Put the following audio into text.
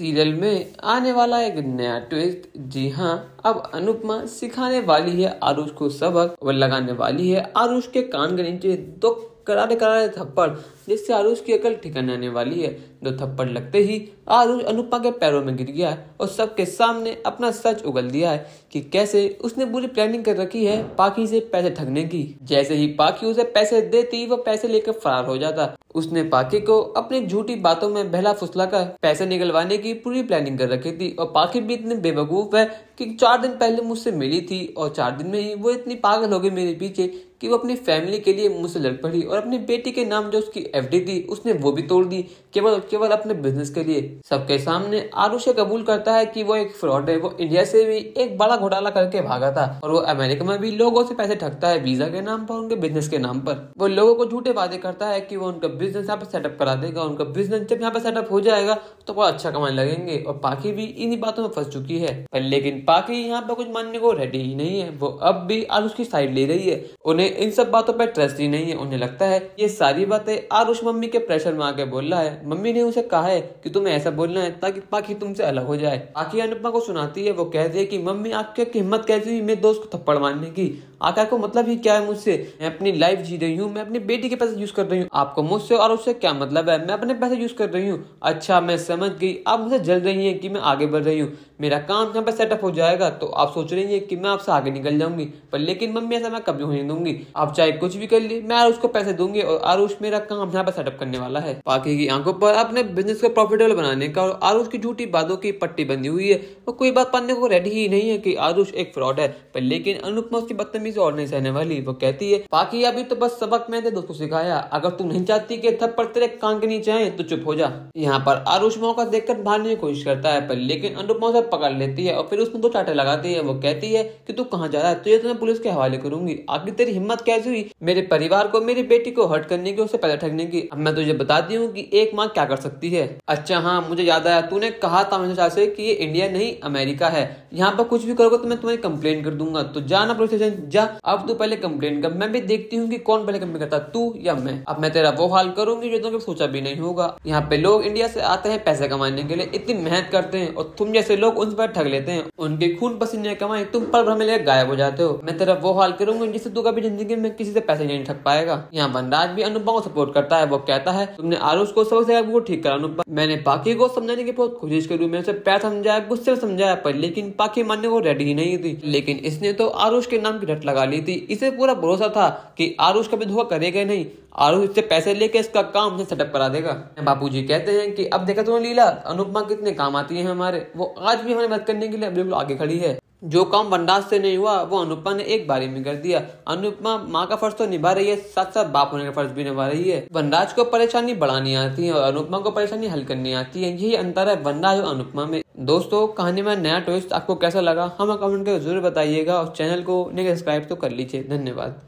Serial में आने वाला एक नया ट्विस्ट। जी हाँ, अब अनुपमा सिखाने वाली है आरुष को सबक और लगाने वाली है आरुष के कान के नीचे दो करारे करारे थप्पड़, जिससे आरुष की अकल ठिकाने आने वाली है। दो थप्पड़ लगते ही आरुष अनुपमा के पैरों में गिर गया और सबके सामने अपना सच उगल दिया है कि कैसे उसने पूरी प्लानिंग कर रखी है पाखी से पैसे ठगने की। जैसे ही पाखी उसे पैसे देती वो पैसे लेकर फरार हो जाता। उसने पाखी को अपनी झूठी बातों में बहला फुसलाकर पैसे निकलवाने की पूरी प्लानिंग कर रखी थी और पाखी भी इतनी बेवकूफ है कि 4 दिन पहले मुझसे मिली थी और 4 दिन में ही वो इतनी पागल हो गई मेरे पीछे कि वो अपनी फैमिली के लिए मुझसे लड़ पड़ी और अपनी बेटी के नाम जो उसकी एफडी थी उसने वो भी तोड़ दी केवल अपने बिजनेस के लिए। सबके सामने आरुष कबूल करता है कि वो एक फ्रॉड है। वो इंडिया से भी एक बड़ा घोटाला करके भागा था और वो अमेरिका में भी लोगों से पैसे ठगता है वीजा के नाम पर, उनके बिजनेस के नाम पर। वो लोगों को झूठे वादे करता है कि वो उनका बिजनेस यहाँ पे सेटअप करा देगा। उनका बिजनेस जब यहाँ पे सेटअप हो जाएगा तो वो अच्छा कमाने लगेंगे और पाखी भी इन्हीं बातों में फंस चुकी है। पर लेकिन पाखी यहाँ पे कुछ मानने को रेडी ही नहीं है। वो अब भी आरुष की साइड ले रही है। उन्हें इन सब बातों पर ट्रस्ट ही नहीं है। उन्हें लगता है ये सारी बातें आरुष मम्मी के प्रेशर में आके बोल रहा है। मम्मी ने उसे कहा है कि तुम्हें ऐसा बोलना है ताकि पाखी तुमसे अलग हो जाए। पाखी अनुपमा को सुनाती है। वो कहती है कि मम्मी आपकी हिम्मत कैसी हुई मेरे दोस्त को थप्पड़ मारने की? आका को मतलब ही क्या है मुझसे? मैं अपनी लाइफ जी रही हूँ, मैं अपनी बेटी के पैसे यूज कर रही हूँ। आपको मुझसे और उससे क्या मतलब है? मैं अपने पैसे यूज कर रही हूँ। अच्छा मैं समझ गई, आप मुझे जल रही हैं कि मैं आगे बढ़ रही हूँ। मेरा काम यहाँ पे सेटअप हो जाएगा तो आप सोच रही हैं कि मैं आपसे आगे निकल जाऊंगी, पर लेकिन मम्मी ऐसा मैं कभी होने दूंगी। आप चाहे कुछ भी कर ली, मैं आरुष को पैसे दूंगी और आरुष मेरा काम यहाँ पे सेटअप करने वाला है। पाखी की आंखों पर अपने बिजनेस को प्रॉफिटेबल बनाने का और आरुष की झूठी बातों की पट्टी बंधी हुई है। वो कोई बात पाने को रेडी ही नहीं है कि आरुष एक फ्रॉड है। पर लेकिन अनुपमा उसकी बदतमीजी और नहीं सहने वाली। वो कहती है पाखी अभी तो बस सबक मैंने दोस्त को सिखाया, अगर तू नहीं चाहती कि थप्पड़ तेरे कान के नीचे आए तो चुप हो जा। यहाँ पर आरुष मौका देखकर भागने की कोशिश करता है, पर लेकिन अनुपमा उसे पकड़ लेती है और फिर उसमें 2 चाटे लगाती है। वो कहती है कि तू कहाँ जा रहा है, तुझे तो मैं पुलिस के हवाले करूंगी। आखिर तेरी हिम्मत कैसे हुई मेरे परिवार को, मेरी बेटी को हर्ट करने की, उसे पैसे ठगने की? अब मैं तुझे बताती हूँ कि एक माँ क्या कर सकती है। अच्छा हाँ, मुझे याद आया, तूने कहा था हमेशा से कि ये इंडिया नहीं अमेरिका है, यहाँ पर कुछ भी करोगे तो मैं तुम्हें कंप्लेन कर दूंगा। तो जाना पुलिस स्टेशन जा, अब तू पहले कंप्लेन कर, मैं भी देखती हूँ कि कौन पहले कंप्लेन करता, तू या मैं। अब मैं तेरा वो हाल करूंगी जो तुमने सोचा भी नहीं होगा। यहाँ पे लोग इंडिया से आते हैं पैसे कमाने के लिए, इतनी मेहनत करते हैं और तुम जैसे लोग उन पर ठग लेते हैं। उनके खून पसीने कमाए, तुम पल भर में लेकर गायब हो जाते हो। मैं तेरा वो हाल करूंगी जिससे तू कभी जिंदगी में किसी से पैसे नहीं ठग पाएगा। यहाँ वनराज भी अनुपमा को सपोर्ट करता है। वो कहता है तुमने आरुष को सबक सिखाया, वो ठीक करा अनुपमा। मैंने पाखी को समझाने की बहुत कोशिश करी, मैंने उसे प्यार समझाया, गुस्से में समझाया, पर लेकिन पाखी मानने को रेडी ही नहीं थी। लेकिन इसने तो आरुष के नाम की रट लगा ली थी। इसे पूरा भरोसा था कि आरुष कभी धोखा करेगा नहीं, आरुष इससे पैसे लेके इसका काम से सेटअप करा देगा। बापूजी कहते हैं कि अब देखा तुमने लीला, अनुपमा कितने काम आती है हमारे। वो आज भी हमें मदद करने के लिए बिल्कुल आगे खड़ी है। जो काम वनराज से नहीं हुआ वो अनुपमा ने एक बारी में कर दिया। अनुपमा माँ का फर्ज तो निभा रही है, साथ साथ बाप होने का फर्ज भी निभा रही है। वनराज को परेशानी बढ़ानी आती है और अनुपमा को परेशानी हल करनी आती है। यही अंतर है वनराज और अनुपमा में। दोस्तों, कहानी में नया ट्विस्ट आपको कैसा लगा हमें कमेंट करके जरूर बताइएगा और चैनल को सब्सक्राइब तो कर लीजिए। धन्यवाद।